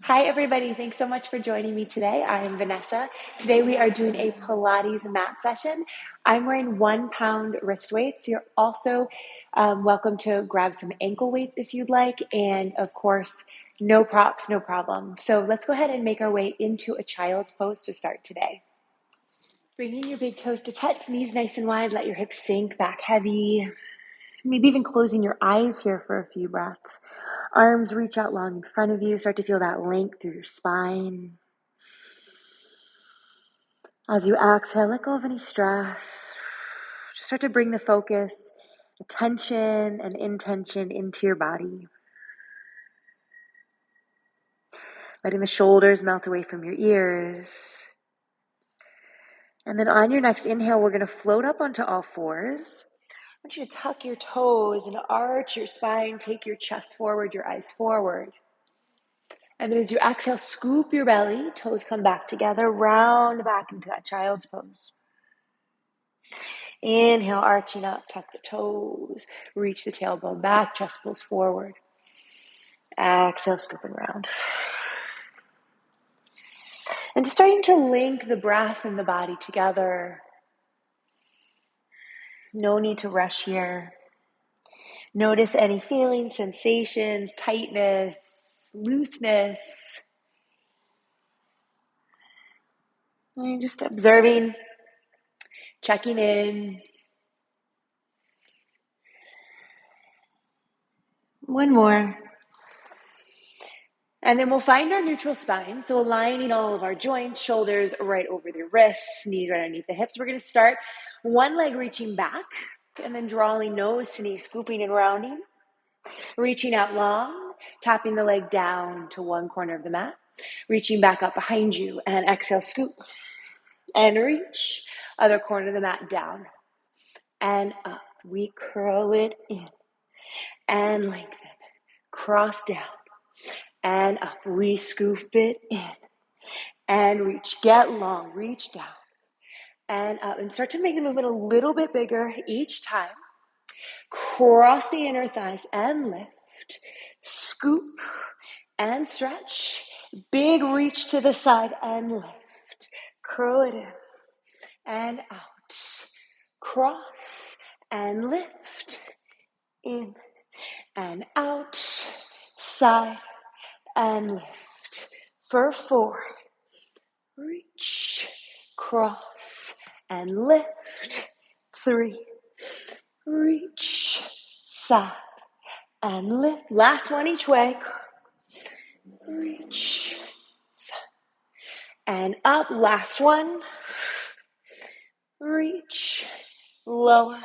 Hi, everybody. Thanks so much for joining me today. I am Vanessa. Today we are doing a Pilates mat session. I'm wearing 1 pound wrist weights. You're also welcome to grab some ankle weights if you'd like. And of course, no props, no problem. So let's go ahead and make our way into a child's pose to start today. Bringing your big toes to touch, knees nice and wide. Let your hips sink back heavy. Maybe even closing your eyes here for a few breaths. Arms reach out long in front of you. Start to feel that length through your spine. As you exhale, let go of any stress. Just start to bring the focus, attention, and intention into your body. Letting the shoulders melt away from your ears. And then on your next inhale, we're going to float up onto all fours. I want you to tuck your toes and arch your spine. Take your chest forward, your eyes forward. And then as you exhale, scoop your belly. Toes come back together. Round back into that child's pose. Inhale, arching up. Tuck the toes. Reach the tailbone back. Chest pulls forward. Exhale, scooping round. And just starting to link the breath and the body together. No need to rush here. Notice any feelings, sensations, tightness, looseness. And just observing, checking in. One more. And then we'll find our neutral spine. So aligning all of our joints, shoulders right over the wrists, knees right underneath the hips. We're going to start one leg reaching back and then drawing nose to knee, scooping and rounding. Reaching out long, tapping the leg down to one corner of the mat. Reaching back up behind you and exhale, scoop and reach. Other corner of the mat down and up. We curl it in and lengthen. Cross down and up. We scoop it in and reach. Get long. Reach down and up. And start to make the movement a little bit bigger each time. Cross the inner thighs and lift. Scoop and stretch. Big reach to the side and lift. Curl it in and out. Cross and lift. In and out. Side and lift. For 4. Reach. Cross and lift. 3. Reach. Side and lift. Last one each way. Reach. And up. Last one. Reach. Lower.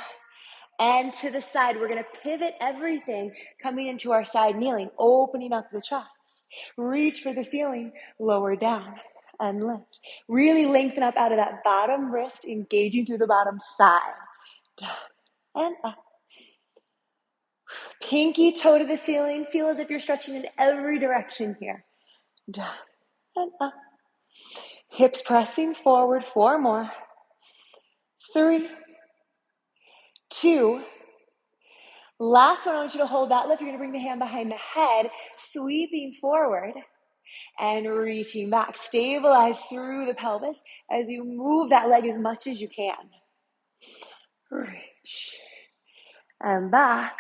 And to the side. We're going to pivot everything coming into our side kneeling. Opening up the chest. Reach for the ceiling. Lower down. And lift. Really lengthen up out of that bottom wrist. Engaging through the bottom side. Down. And up. Pinky toe to the ceiling. Feel as if you're stretching in every direction here. Down and up. Hips pressing forward. 4 more. 3, 2. Last one, I want you to hold that lift. You're going to bring the hand behind the head, sweeping forward and reaching back. Stabilize through the pelvis as you move that leg as much as you can. Reach and back.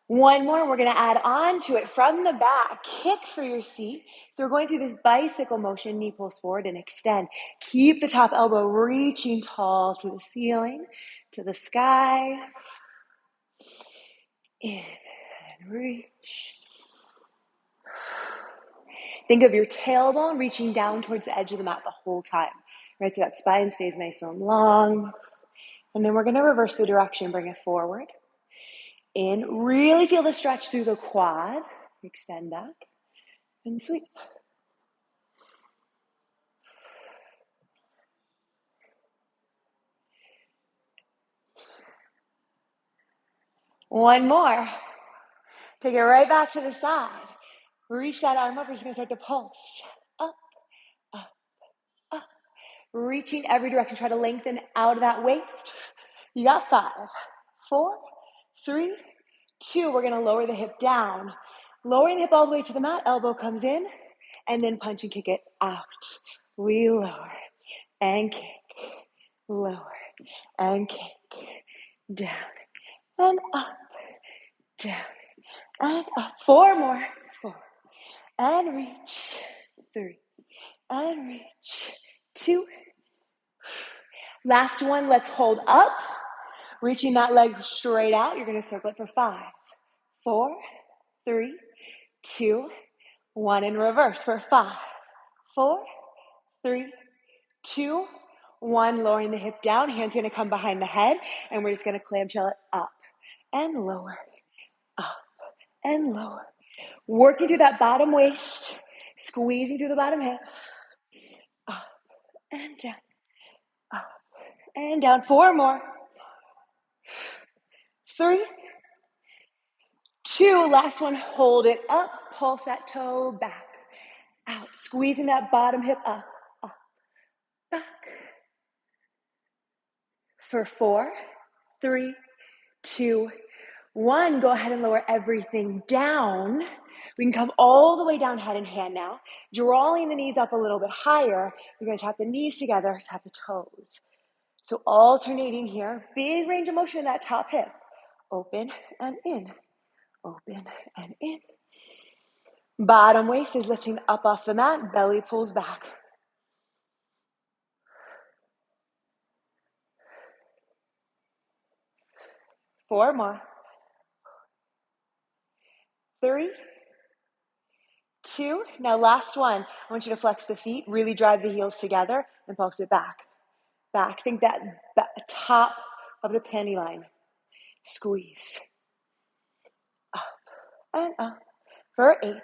One more, we're going to add on to it from the back. Kick for your seat. So we're going through this bicycle motion, knee pulls forward and extend. Keep the top elbow reaching tall to the ceiling, to the sky. In and reach. Think of your tailbone reaching down towards the edge of the mat the whole time. Right, so that spine stays nice and long. And then we're going to reverse the direction, bring it forward. In, really feel the stretch through the quad. Extend back and sweep. One more. Take it right back to the side. Reach that arm up. We're just going to start to pulse. Up, up, up. Reaching every direction. Try to lengthen out of that waist. You got 5, 4, 3, 2. We're going to lower the hip down. Lowering the hip all the way to the mat, elbow comes in, and then punch and kick it out. We lower and kick, lower and kick, down and up, down and up. 4 more, 4, and reach, 3, and reach, 2. Last one, let's hold up. Reaching that leg straight out, you're gonna circle it for 5, 4, 3, 2, 1, in reverse for 5, 4, 3, 2, 1, lowering the hip down, hands gonna come behind the head, and we're just gonna clamshell it up and lower, up and lower. Working through that bottom waist, squeezing through the bottom hip, up and down, up and down. 4 more, 3, 2, last one, hold it up, pulse that toe back, out, squeezing that bottom hip up, back. For 4, 3, 2, 1, go ahead and lower everything down. We can come all the way down head and hand now, drawing the knees up a little bit higher. You're gonna tap the knees together, tap the toes. So alternating here, big range of motion in that top hip. Open and in, open and in. Bottom waist is lifting up off the mat, belly pulls back. 4 more. 3, 2, now last one. I want you to flex the feet, really drive the heels together and pulse it back. Back, think that top of the panty line. Squeeze. Up and up for 8,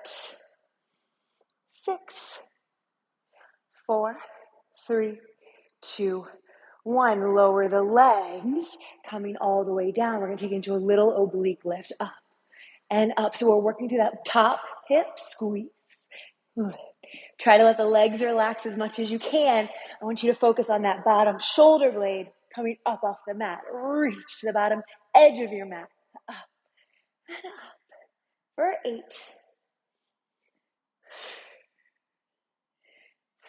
6, 4, 3, 2, 1. Lower the legs, coming all the way down. We're gonna take it into a little oblique lift, up and up. So we're working through that top hip squeeze. Try to let the legs relax as much as you can. I want you to focus on that bottom shoulder blade coming up off the mat. Reach to the bottom edge of your mat. Up and up for 8,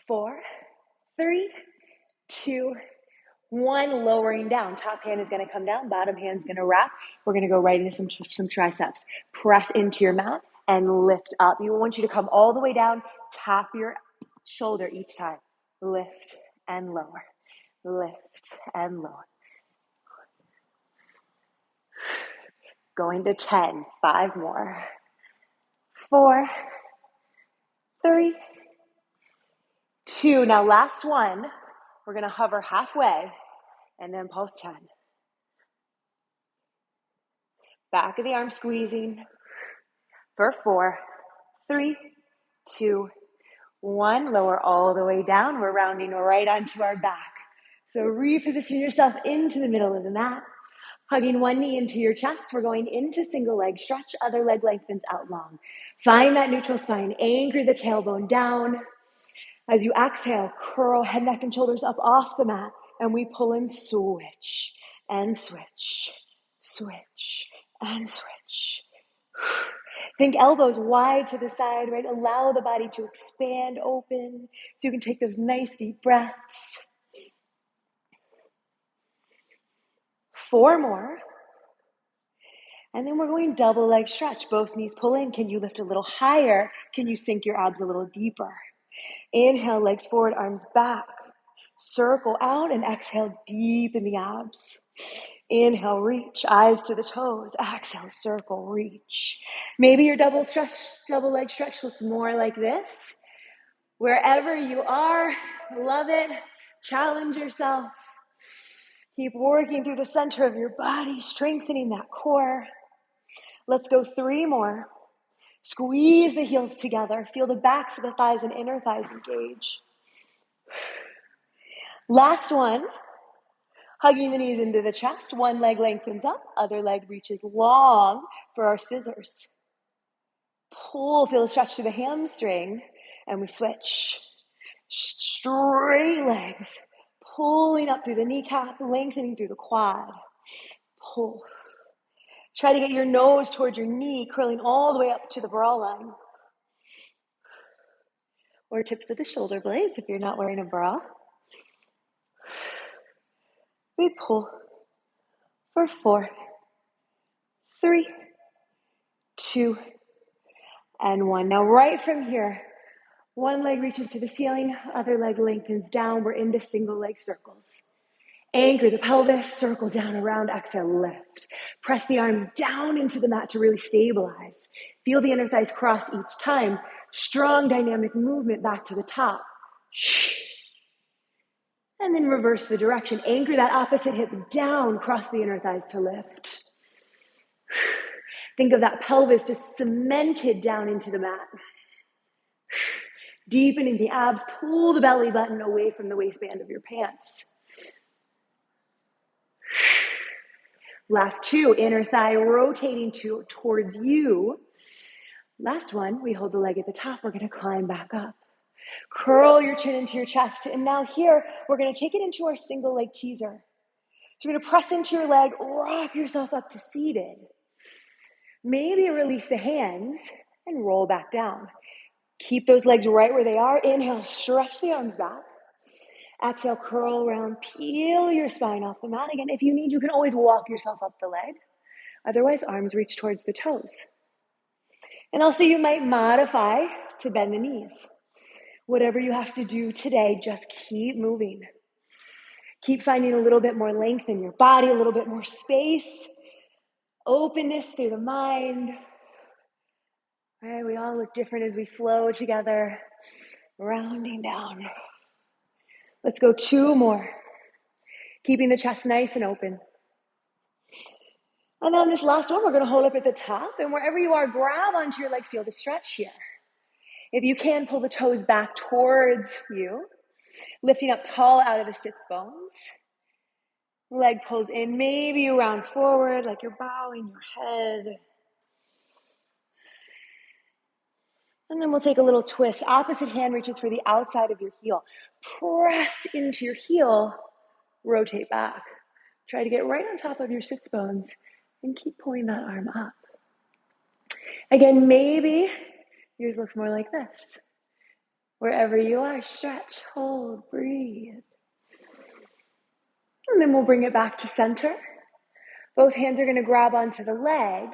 4, 3, 2, 1. Lowering down. Top hand is going to come down. Bottom hand is going to wrap. We're going to go right into some triceps. Press into your mat and lift up. We want you to come all the way down. Tap your shoulder each time. Lift and lower. Lift and lower. Going to 10. 5 more. 4, 3, 2. Now last one. We're going to hover halfway and then pulse 10. Back of the arm squeezing for 4, 3, 2, 1. Lower all the way down. We're rounding right onto our back. So reposition yourself into the middle of the mat. Hugging one knee into your chest. We're going into single leg stretch. Other leg lengthens out long. Find that neutral spine. Anchor the tailbone down. As you exhale, curl head, neck, and shoulders up off the mat. And we pull and switch. And switch. Switch. And switch. Think elbows wide to the side, right? Allow the body to expand, open, so you can take those nice deep breaths. 4 more. And then we're going double leg stretch. Both knees pull in. Can you lift a little higher? Can you sink your abs a little deeper? Inhale, legs forward, arms back. Circle out and exhale, deepen the abs. Inhale, reach, eyes to the toes. Exhale, circle, reach. Maybe your double leg stretch looks more like this. Wherever you are, love it. Challenge yourself. Keep working through the center of your body, strengthening that core. Let's go 3 more. Squeeze the heels together. Feel the backs of the thighs and inner thighs engage. Last one. Hugging the knees into the chest. One leg lengthens up. Other leg reaches long for our scissors. Pull, feel the stretch to the hamstring. And we switch. Straight legs. Pulling up through the kneecap, lengthening through the quad. Pull. Try to get your nose towards your knee, curling all the way up to the bra line. Or tips of the shoulder blades if you're not wearing a bra. We pull for 4, 3, 2, and 1. Now right from here, one leg reaches to the ceiling, other leg lengthens down. We're into single leg circles. Anchor the pelvis, circle down around, exhale, lift. Press the arms down into the mat to really stabilize. Feel the inner thighs cross each time. Strong dynamic movement back to the top. And then reverse the direction. Anchor that opposite hip down, cross the inner thighs to lift. Think of that pelvis just cemented down into the mat. Deepening the abs, pull the belly button away from the waistband of your pants. Last 2, inner thigh rotating towards you. Last one, we hold the leg at the top. We're going to climb back up. Curl your chin into your chest. And now here, we're going to take it into our single leg teaser. So you're going to press into your leg, rock yourself up to seated. Maybe release the hands and roll back down. Keep those legs right where they are. Inhale, stretch the arms back. Exhale, curl around, peel your spine off the mat. Again, if you need, you can always walk yourself up the leg. Otherwise, arms reach towards the toes. And also you might modify to bend the knees. Whatever you have to do today, just keep moving. Keep finding a little bit more length in your body, a little bit more space, openness through the mind. All right, we all look different as we flow together, rounding down. Let's go 2 more. Keeping the chest nice and open. And on this last one, we're going to hold up at the top. And wherever you are, grab onto your leg. Feel the stretch here. If you can, pull the toes back towards you. Lifting up tall out of the sits bones. Leg pulls in. Maybe you round forward like you're bowing your head. And then we'll take a little twist. Opposite hand reaches for the outside of your heel. Press into your heel. Rotate back. Try to get right on top of your sits bones and keep pulling that arm up. Again, maybe yours looks more like this. Wherever you are, stretch, hold, breathe. And then we'll bring it back to center. Both hands are going to grab onto the leg.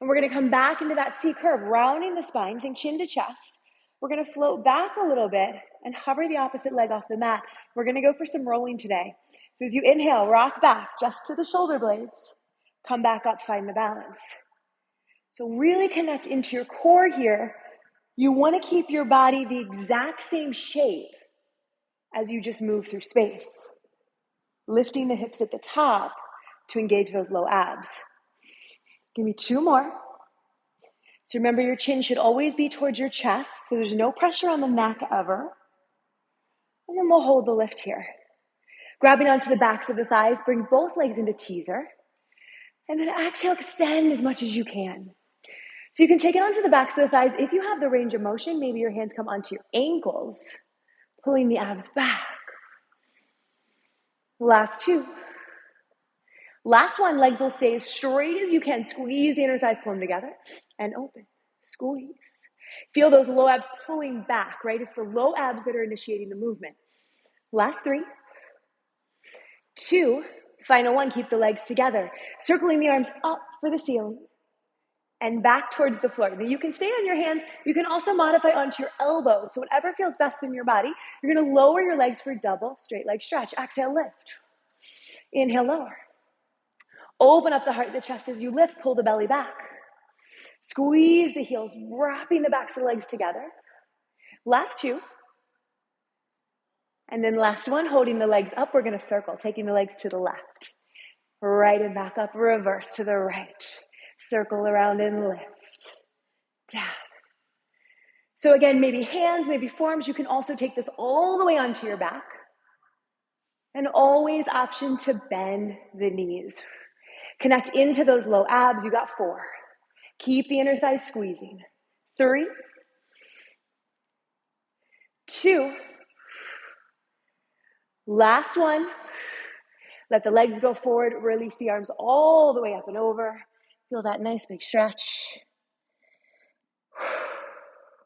And we're going to come back into that C curve, rounding the spine, think chin to chest. We're going to float back a little bit and hover the opposite leg off the mat. We're going to go for some rolling today. So as you inhale, rock back just to the shoulder blades. Come back up, find the balance. So really connect into your core here. You want to keep your body the exact same shape as you just move through space. Lifting the hips at the top to engage those low abs. Give me 2 more. So remember, your chin should always be towards your chest, so there's no pressure on the neck ever. And then we'll hold the lift here. Grabbing onto the backs of the thighs, bring both legs into teaser. And then exhale, extend as much as you can. So you can take it onto the backs of the thighs. If you have the range of motion, maybe your hands come onto your ankles, pulling the abs back. Last 2. Last one, legs will stay as straight as you can. Squeeze the inner thighs, pull them together, and open. Squeeze. Feel those low abs pulling back, right? It's the low abs that are initiating the movement. Last 3. 2. Final 1, keep the legs together. Circling the arms up for the ceiling and back towards the floor. Now you can stay on your hands. You can also modify onto your elbows. So whatever feels best in your body, you're going to lower your legs for double straight leg stretch. Exhale, lift. Inhale, lower. Open up the heart and the chest as you lift, pull the belly back. Squeeze the heels, wrapping the backs of the legs together. Last 2. And then last one, holding the legs up, we're going to circle, taking the legs to the left. Right and back up, reverse to the right. Circle around and lift. Down. So again, maybe hands, maybe forearms. You can also take this all the way onto your back. And always option to bend the knees. Connect into those low abs. You got 4. Keep the inner thighs squeezing. 3, 2. Last one. Let the legs go forward. Release the arms all the way up and over. Feel that nice big stretch.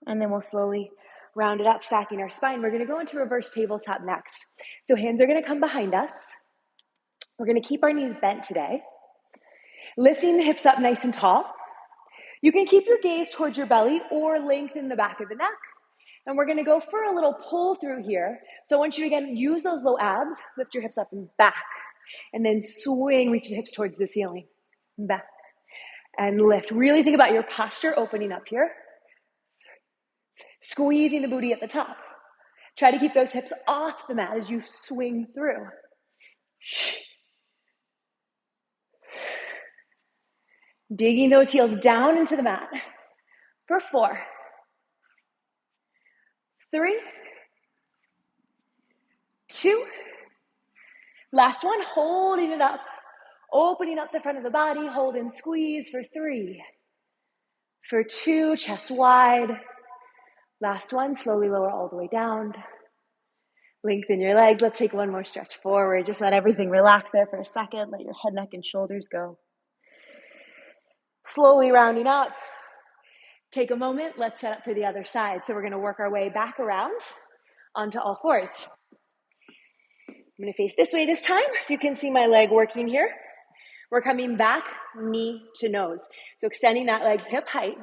And then we'll slowly round it up, stacking our spine. We're gonna go into reverse tabletop next. So hands are gonna come behind us. We're gonna keep our knees bent today. Lifting the hips up nice and tall. You can keep your gaze towards your belly or lengthen the back of the neck. And we're gonna go for a little pull through here. So I want you to, again, use those low abs, lift your hips up and back, and then swing, reach the hips towards the ceiling, back, and lift. Really think about your posture opening up here. Squeezing the booty at the top. Try to keep those hips off the mat as you swing through. Digging those heels down into the mat for 4, 3, 2. Last one, holding it up. Opening up the front of the body, hold and squeeze for 3. For 2, chest wide. Last one, slowly lower all the way down. Lengthen your legs. Let's take one more stretch forward. Just let everything relax there for a second. Let your head, neck, and shoulders go. Slowly rounding up. Take a moment. Let's set up for the other side. So we're going to work our way back around onto all fours. I'm going to face this way this time so you can see my leg working here. We're coming back, knee to nose. So extending that leg hip height.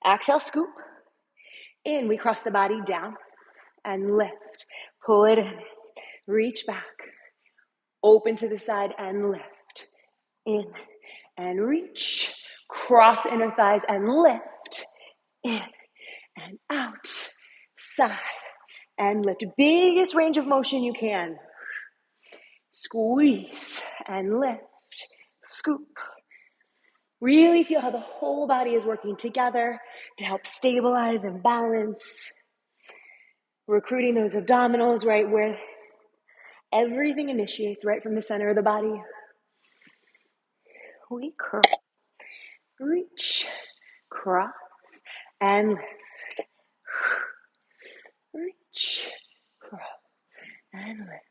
Exhale, scoop. In, we cross the body down and lift. Pull it in. Reach back. Open to the side and lift. In and reach. Cross inner thighs and lift. In and out. Side and lift. Biggest range of motion you can. Squeeze and lift. Scoop. Really feel how the whole body is working together to help stabilize and balance. Recruiting those abdominals right where everything initiates, right from the center of the body. We curl, reach, cross, and lift. Reach, cross, and lift.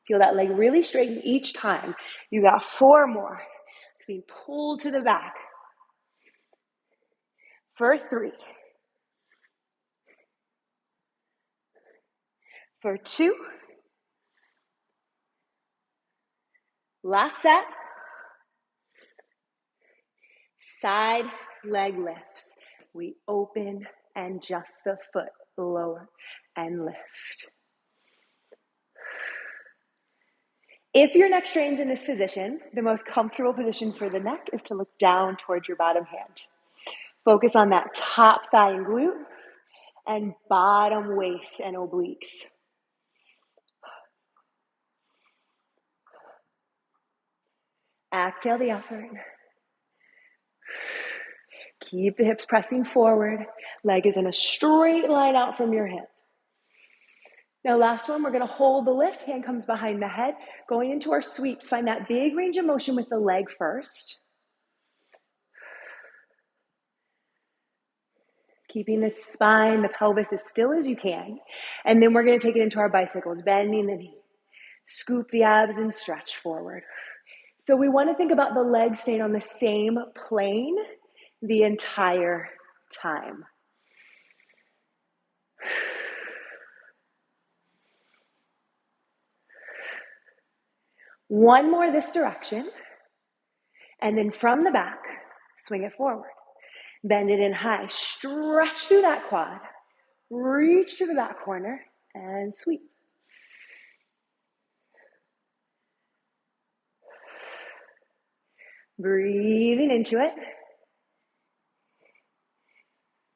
Feel that leg really straighten each time. You got 4 more. It's being pulled to the back. For 3. For 2. Last set. Side leg lifts. We open and just the foot, lower and lift. If your neck strains in this position, the most comfortable position for the neck is to look down towards your bottom hand. Focus on that top thigh and glute and bottom waist and obliques. Exhale the effort. Keep the hips pressing forward. Leg is in a straight line out from your hip. Now last one, we're going to hold the lift. Hand comes behind the head. Going into our sweeps, find that big range of motion with the leg first. Keeping the spine, the pelvis as still as you can. And then we're going to take it into our bicycles, bending the knee. Scoop the abs and stretch forward. So we want to think about the legs staying on the same plane the entire time. One more this direction. And then from the back, swing it forward. Bend it in high. Stretch through that quad. Reach to the back corner and sweep. Breathing into it.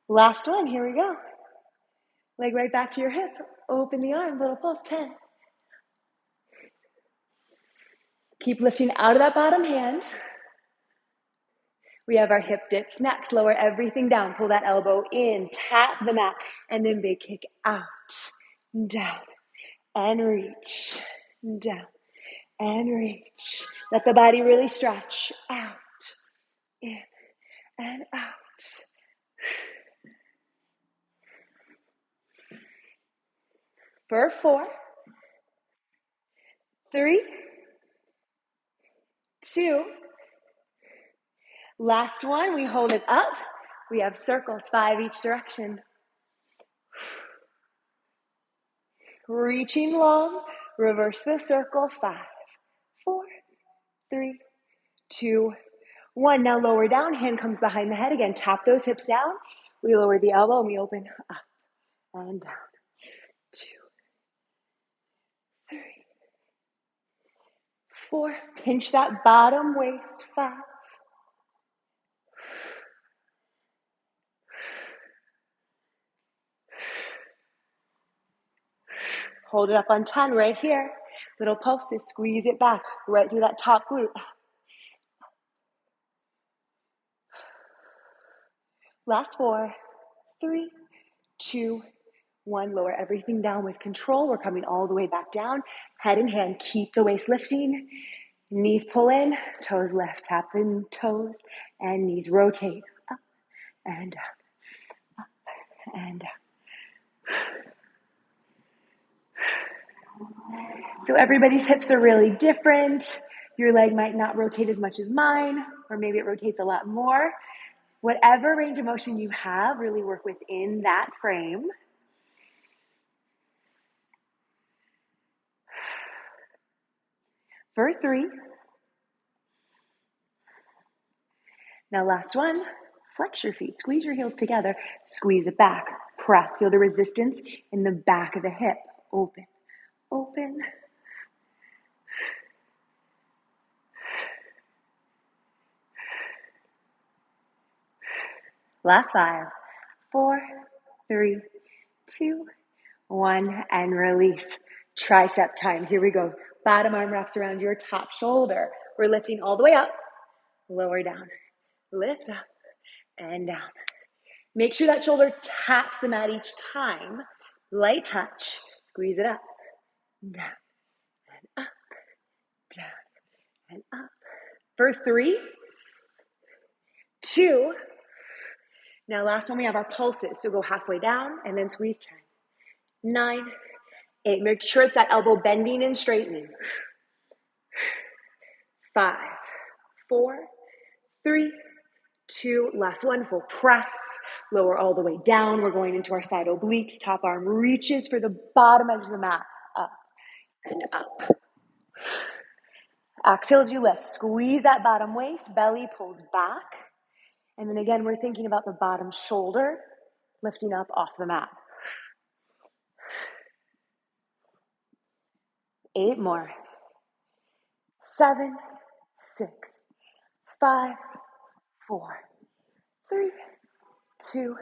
Last one, here we go. Leg right back to your hip. Open the arm, little pulse, 10. Keep lifting out of that bottom hand. We have our hip dips next. Lower everything down. Pull that elbow in, tap the mat, and then big kick out, down, and reach, down, and reach. Let the body really stretch. Out, in, and out. For 4, 3, 2. Last one, we hold it up. We have circles, 5 each direction. Reaching long, reverse the circle, 5, 4, 3, 2, 1. Now lower down, hand comes behind the head again. Tap those hips down. We lower the elbow and we open up and down. 2, 3, 4. Pinch that bottom waist, 5. Hold it up on 10 right here. Little pulses, squeeze it back right through that top glute. Last 4, 3, 2, 1. Lower everything down with control. We're coming all the way back down. Head and hand, keep the waist lifting. Knees pull in, toes lift. Tap the toes and knees rotate. Up and down, up and down. So everybody's hips are really different. Your leg might not rotate as much as mine, or maybe it rotates a lot more. Whatever range of motion you have, really work within that frame. For 3. Now last one, flex your feet, squeeze your heels together, squeeze it back, press, feel the resistance in the back of the hip. Open, open. Last 5, 4, 3, 2, 1, and release. Tricep time. Here we go. Bottom arm wraps around your top shoulder. We're lifting all the way up, lower down. Lift up and down. Make sure that shoulder taps the mat each time. Light touch. Squeeze it up, down, and up, down, and up. For 3, 2. Now last one, we have our pulses. So go halfway down and then squeeze 10, 9, 8. Make sure it's that elbow bending and straightening. 5, 4, 3, 2. Last one, full press. Lower all the way down. We're going into our side obliques. Top arm reaches for the bottom edge of the mat. Up and up. Exhale as you lift. Squeeze that bottom waist. Belly pulls back. And then again, we're thinking about the bottom shoulder lifting up off the mat. 8 more. 7, 6, 5, 4, 3, 2,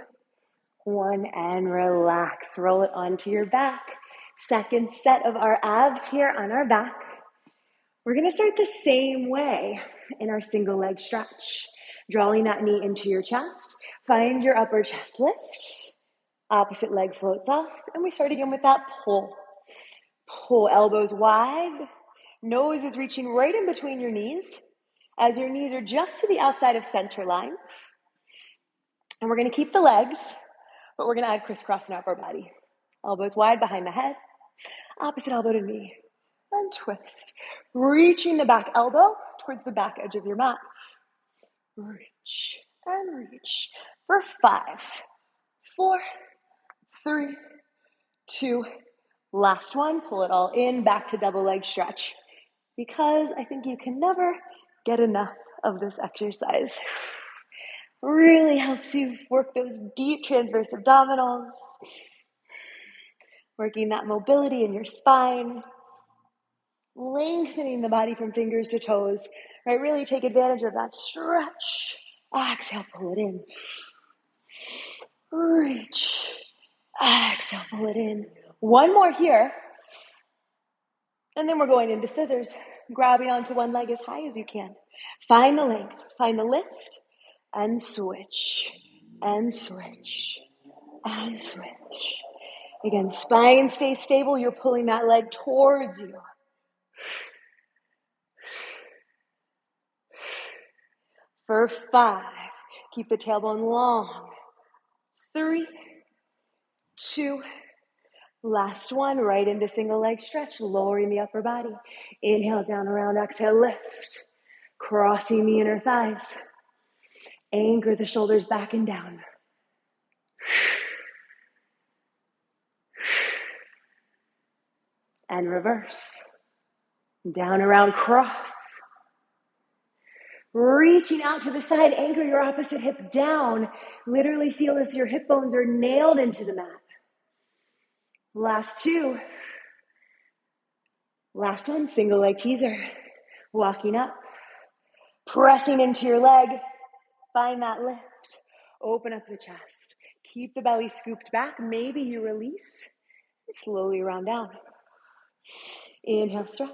1, and relax. Roll it onto your back. Second set of our abs here on our back. We're going to start the same way in our single leg stretch. Drawing that knee into your chest. Find your upper chest lift. Opposite leg floats off. And we start again with that pull. Pull elbows wide. Nose is reaching right in between your knees as your knees are just to the outside of center line. And we're going to keep the legs, but we're going to add crisscross in our upper body. Elbows wide behind the head. Opposite elbow to knee. And twist. Reaching the back elbow towards the back edge of your mat. Reach and reach. For 5, 4, 3, 2. Last one. Pull it all in. Back to double leg stretch. Because I think you can never get enough of this exercise. Really helps you work those deep transverse abdominals. Working that mobility in your spine. Lengthening the body from fingers to toes, right? Really take advantage of that stretch. Exhale, pull it in. Reach. Exhale, pull it in. One more here. And then we're going into scissors, grabbing onto one leg as high as you can. Find the length, find the lift, and switch, and switch, and switch. Again, spine stays stable. You're pulling that leg towards you. For 5, keep the tailbone long. 3, 2, Last one, right into single leg stretch, lowering the upper body. Inhale down around, exhale, lift. Crossing the inner thighs. Anchor the shoulders back and down. And reverse. Down around, cross. Reaching out to the side, anchor your opposite hip down. Literally feel as your hip bones are nailed into the mat. Last two. Last one, single leg teaser. Walking up. Pressing into your leg. Find that lift. Open up the chest. Keep the belly scooped back. Maybe you release. Slowly round down. Inhale, stretch.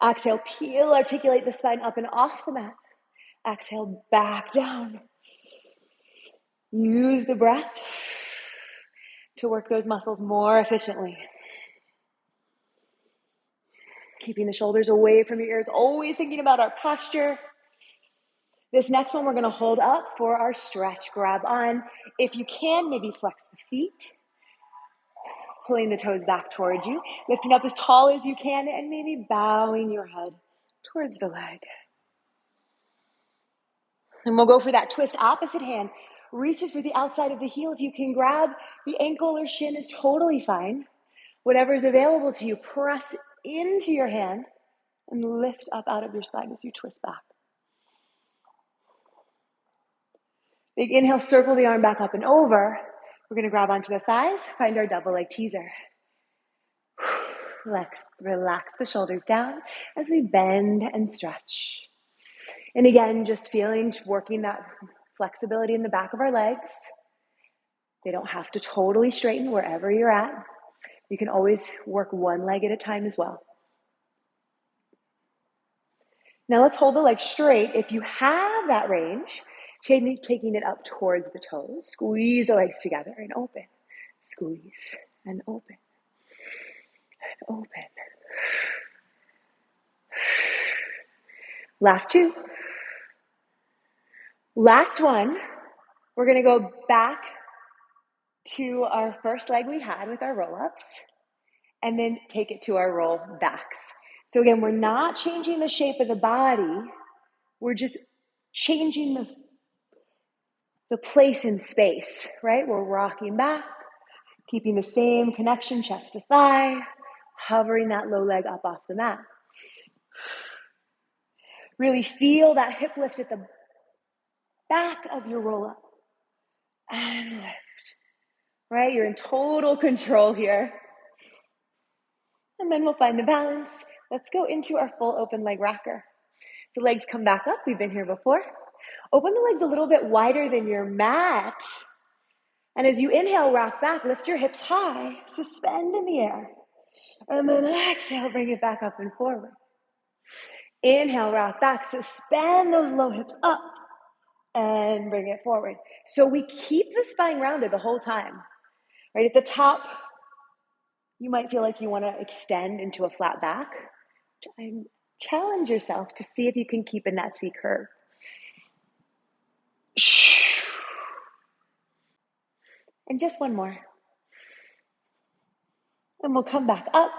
Exhale, peel, articulate the spine up and off the mat. Exhale, back down. Use the breath to work those muscles more efficiently. Keeping the shoulders away from your ears, always thinking about our posture. This next one we're going to hold up for our stretch. Grab on. If you can, maybe flex the feet. Pulling the toes back towards you. Lifting up as tall as you can and maybe bowing your head towards the leg. And we'll go for that twist. Opposite hand reaches for the outside of the heel. If you can grab the ankle or shin is totally fine. Whatever is available to you, press into your hand and lift up out of your spine as you twist back. Big inhale, circle the arm back up and over. We're going to grab onto the thighs, find our double leg teaser. Relax the shoulders down as we bend and stretch. And again, just working that flexibility in the back of our legs. They don't have to totally straighten wherever you're at. You can always work one leg at a time as well. Now let's hold the legs straight. If you have that range, taking it up towards the toes, squeeze the legs together and open. Squeeze and open. And open. Last two. Last one, we're going to go back to our first leg we had with our roll-ups and then take it to our roll backs. So again, we're not changing the shape of the body. We're just changing the place in space, right? We're rocking back, keeping the same connection chest to thigh, hovering that low leg up off the mat. Really feel that hip lift at the back of your roll-up and lift, right? You're in total control here. And then we'll find the balance. Let's go into our full open leg rocker. The legs come back up. We've been here before. Open the legs a little bit wider than your mat. And as you inhale, rock back, lift your hips high, suspend in the air. And then exhale, bring it back up and forward. Inhale, rock back, suspend those low hips up and bring it forward. So we keep the spine rounded the whole time. Right at the top, you might feel like you want to extend into a flat back. And challenge yourself to see if you can keep in that C curve. And just one more. And we'll come back up,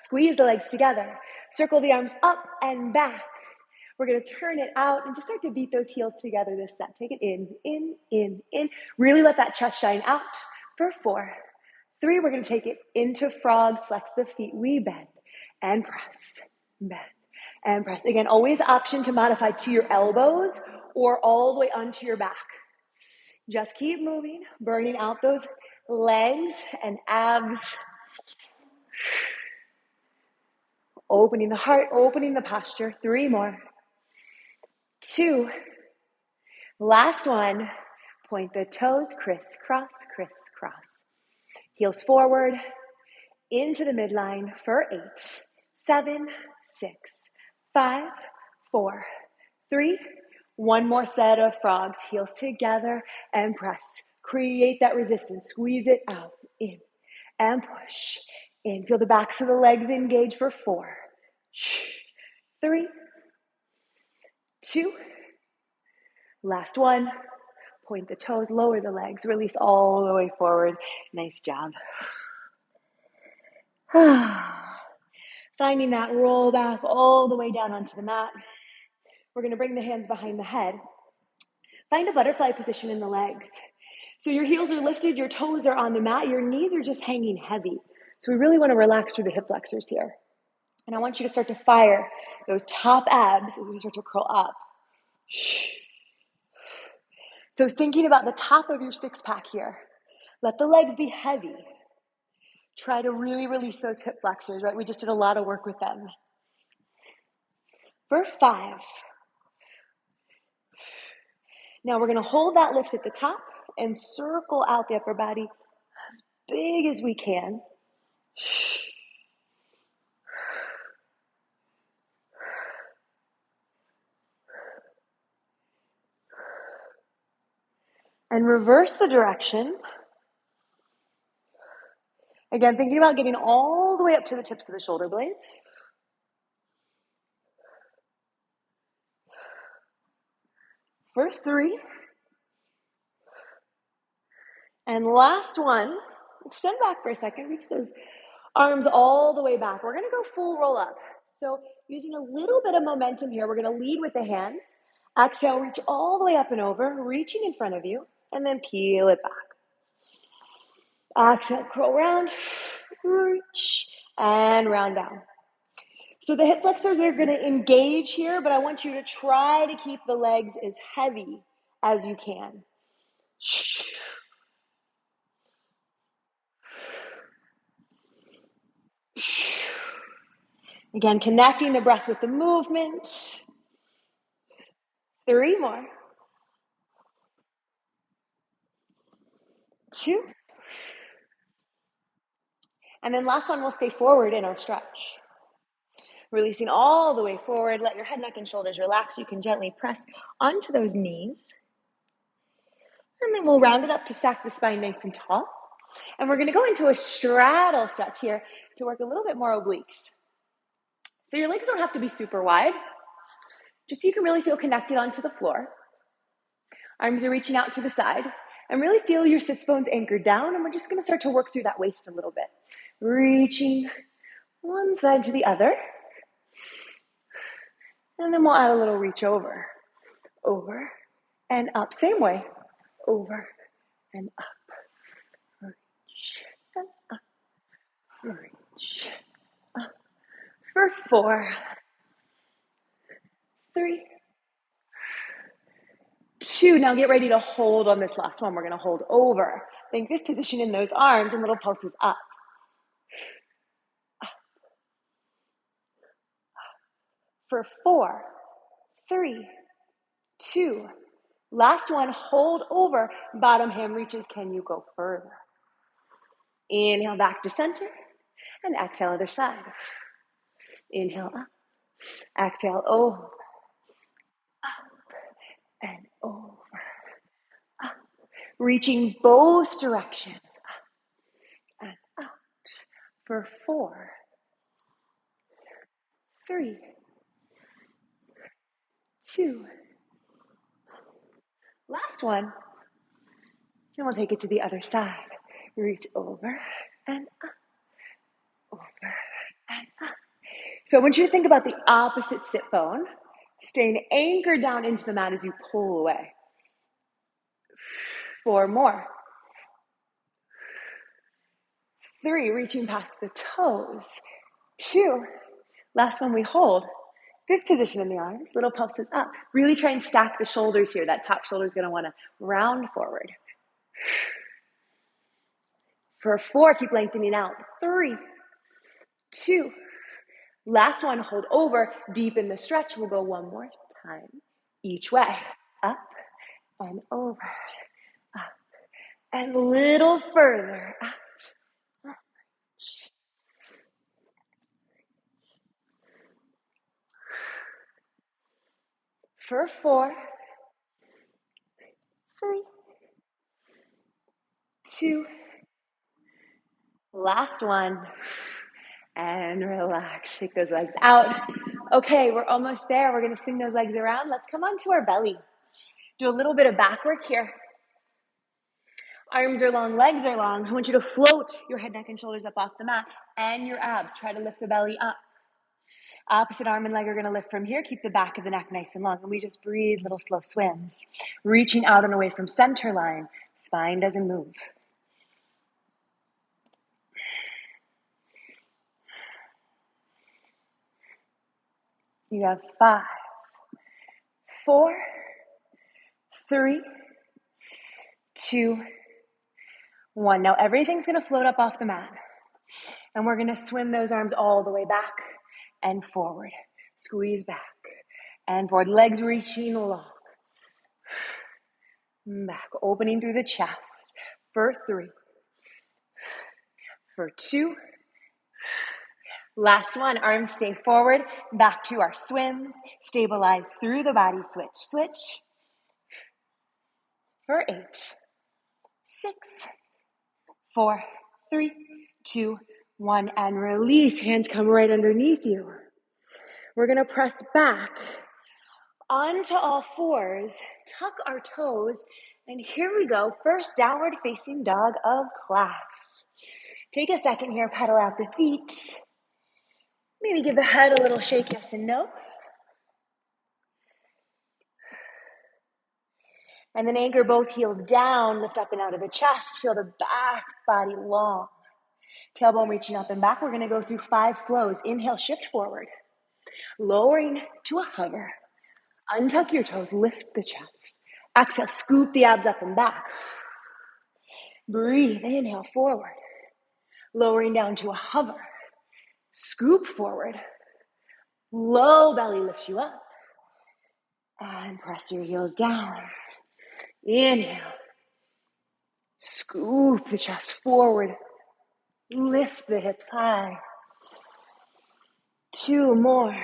squeeze the legs together, circle the arms up and back. We're going to turn it out and just start to beat those heels together this set. Take it in. Really let that chest shine out for 4. 3, we're going to take it into frog, flex the feet, we bend and press, bend and press. Again, always option to modify to your elbows or all the way onto your back. Just keep moving, burning out those legs and abs. Opening the heart, opening the posture. 3 more. 2. Last one. Point the toes, crisscross, crisscross. Heels forward, into the midline for 8, 7, 6, 5, 4, 3. One more set of frogs. Heels together and press. Create that resistance. Squeeze it out, in, and push. In. Feel the backs of the legs engage for 4, 3, 2. Last one. Point the toes, lower the legs, release all the way forward. Nice job. Finding that roll back all the way down onto the mat. We're going to bring the hands behind the head. Find a butterfly position in the legs. So your heels are lifted, your toes are on the mat, your knees are just hanging heavy. So we really want to relax through the hip flexors here. And I want you to start to fire those top abs as we start to curl up. So thinking about the top of your six pack here. Let the legs be heavy. Try to really release those hip flexors, right? We just did a lot of work with them. For 5. Now we're going to hold that lift at the top and circle out the upper body as big as we can. And reverse the direction. Again, thinking about getting all the way up to the tips of the shoulder blades. For 3. And last one, extend back for a second, reach those arms all the way back. We're going to go full roll up. So using a little bit of momentum here, we're going to lead with the hands. Exhale, reach all the way up and over, reaching in front of you, and then peel it back. Exhale, curl round, reach, and round down. So the hip flexors are going to engage here, but I want you to try to keep the legs as heavy as you can. Again, connecting the breath with the movement. 3 more. 2. And then last one, we'll stay forward in our stretch. Releasing all the way forward. Let your head, neck, and shoulders relax. You can gently press onto those knees. And then we'll round it up to stack the spine nice and tall. And we're going to go into a straddle stretch here to work a little bit more obliques. So your legs don't have to be super wide, just so you can really feel connected onto the floor. Arms are reaching out to the side. And really feel your sits bones anchored down. And we're just going to start to work through that waist a little bit. Reaching one side to the other. And then we'll add a little reach over, and up. Same way, over and up. Reach and up, reach up. For 4, 3, 2. Now get ready to hold on this last one. We're going to hold over. Think this position in those arms and little pulses up. Up. For 4, 3, 2. Last one, hold over. Bottom ham reaches. Can you go further? Inhale back to center. And exhale other side. Inhale up. Exhale over. Up and over. Up. Reaching both directions. Up and out. For 4, 3, 2. Last one. And we'll take it to the other side. Reach over and up. Over and up. So I want you to think about the opposite sit bone, staying anchored down into the mat as you pull away. 4 more. 3, reaching past the toes. 2, last one we hold. 5th position in the arms, little pulses up. Really try and stack the shoulders here. That top shoulder is going to want to round forward. For 4, keep lengthening out. 3, 2. Last one, hold over, deep in the stretch. We'll go one more time. Each way. Up and over. Up and a little further. Out. For 4, 3, 2. Last one. And relax. Shake those legs out. Okay, we're almost there. We're going to swing those legs around. Let's come onto our belly. Do a little bit of back work here. Arms are long, legs are long. I want you to float your head, neck, and shoulders up off the mat and your abs. Try to lift the belly up. Opposite arm and leg are going to lift from here. Keep the back of the neck nice and long. And we just breathe little slow swims. Reaching out and away from center line. Spine doesn't move. You have 5, 4, 3, 2, 1. Now everything's going to float up off the mat. And we're going to swim those arms all the way back and forward. Squeeze back and forward. Legs reaching long. Back, opening through the chest. For 3, for 2. Last one, arms stay forward, back to our swims. Stabilize through the body, switch, switch. For 8, 6, 4, 3, 2, 1, and release. Hands come right underneath you. We're gonna press back onto all fours, tuck our toes, and here we go. First downward facing dog of class. Take a second here, pedal out the feet. Maybe give the head a little shake, yes and no. And then anchor both heels down, lift up and out of the chest. Feel the back body long. Tailbone reaching up and back. We're gonna go through 5 flows. Inhale, shift forward. Lowering to a hover. Untuck your toes, lift the chest. Exhale, scoop the abs up and back. Breathe, inhale, forward. Lowering down to a hover. Scoop forward. Low belly lifts you up. And press your heels down. Inhale. Scoop the chest forward. Lift the hips high. 2 more.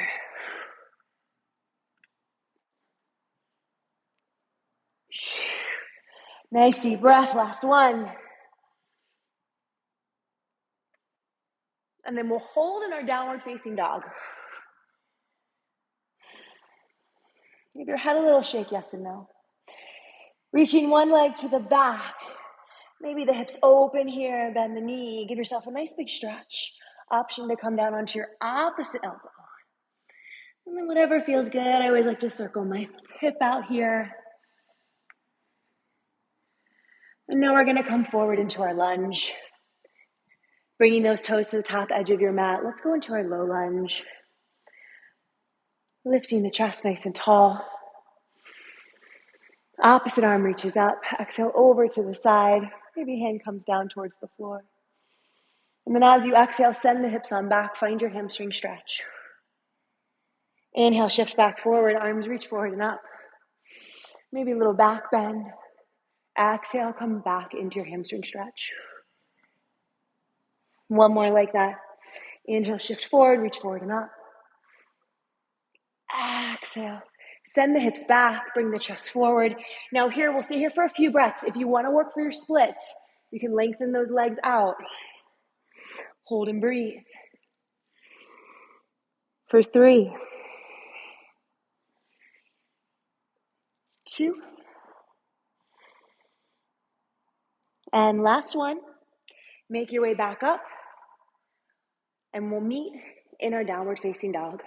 Nice deep breath, last one. And then we'll hold in our downward facing dog. Give your head a little shake, yes and no. Reaching one leg to the back. Maybe the hips open here, bend the knee. Give yourself a nice big stretch. Option to come down onto your opposite elbow. And then whatever feels good. I always like to circle my hip out here. And now we're going to come forward into our lunge. Bringing those toes to the top edge of your mat. Let's go into our low lunge. Lifting the chest nice and tall. Opposite arm reaches up. Exhale over to the side. Maybe hand comes down towards the floor. And then as you exhale, send the hips on back. Find your hamstring stretch. Inhale, shift back forward. Arms reach forward and up. Maybe a little back bend. Exhale, come back into your hamstring stretch. One more like that. Inhale, shift forward, reach forward and up. Exhale. Send the hips back, bring the chest forward. Now here, we'll stay here for a few breaths. If you want to work for your splits, you can lengthen those legs out. Hold and breathe. For 3, 2, and last one. Make your way back up, and we'll meet in our downward facing dog.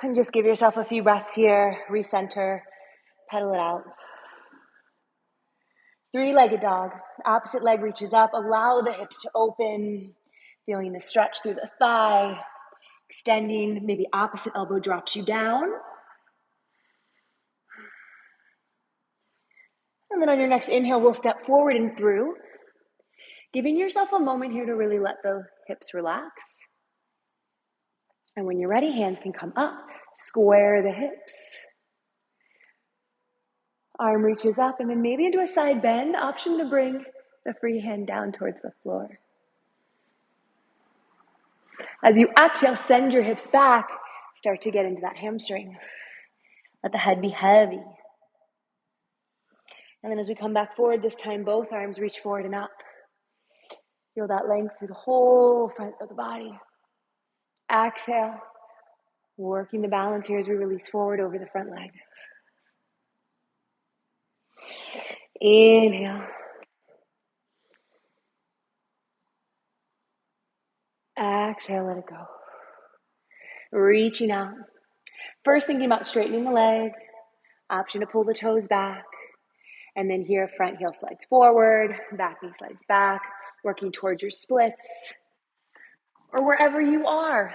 And just give yourself a few breaths here, recenter, pedal it out. 3-legged dog. Opposite leg reaches up. Allow the hips to open. Feeling the stretch through the thigh. Extending. Maybe opposite elbow drops you down. And then on your next inhale, we'll step forward and through. Giving yourself a moment here to really let the hips relax. And when you're ready, hands can come up. Square the hips. Arm reaches up and then maybe into a side bend. Option to bring the free hand down towards the floor. As you exhale, send your hips back. Start to get into that hamstring. Let the head be heavy. And then as we come back forward, this time both arms reach forward and up. Feel that length through the whole front of the body. Exhale. Working the balance here as we release forward over the front leg. Inhale. Exhale, let it go. Reaching out. First thinking about straightening the leg, option to pull the toes back, and then here front heel slides forward, back knee slides back, working towards your splits, or wherever you are.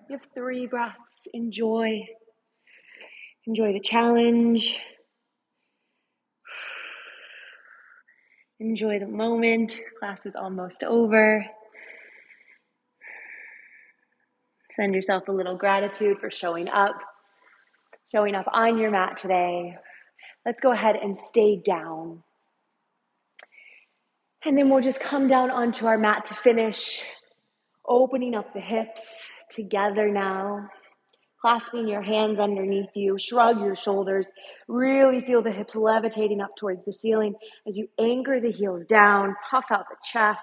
You have 3 breaths. Enjoy the challenge. Enjoy the moment. Class is almost over. Send yourself a little gratitude for showing up on your mat today. Let's go ahead and stay down. And then we'll just come down onto our mat to finish, opening up the hips together now, clasping your hands underneath you, shrug your shoulders, really feel the hips levitating up towards the ceiling as you anchor the heels down, puff out the chest.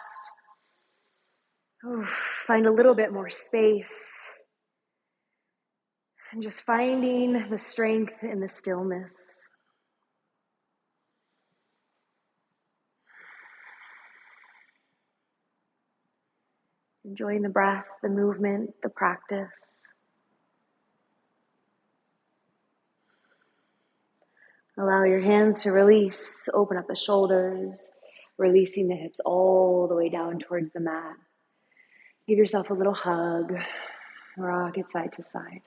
Find a little bit more space. And just finding the strength in the stillness. Enjoying the breath, the movement, the practice. Allow your hands to release, open up the shoulders, releasing the hips all the way down towards the mat. Give yourself a little hug, rock it side to side.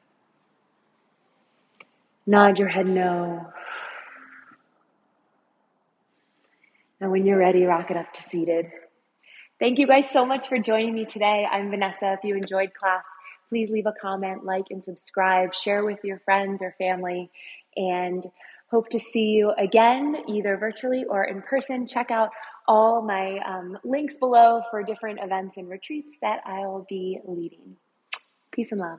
Nod your head no. And when you're ready, rock it up to seated. Thank you guys so much for joining me today. I'm Vanessa. If you enjoyed class, please leave a comment, like, and subscribe. Share with your friends or family. And hope to see you again, either virtually or in person. Check out all my links below for different events and retreats that I'll be leading. Peace and love.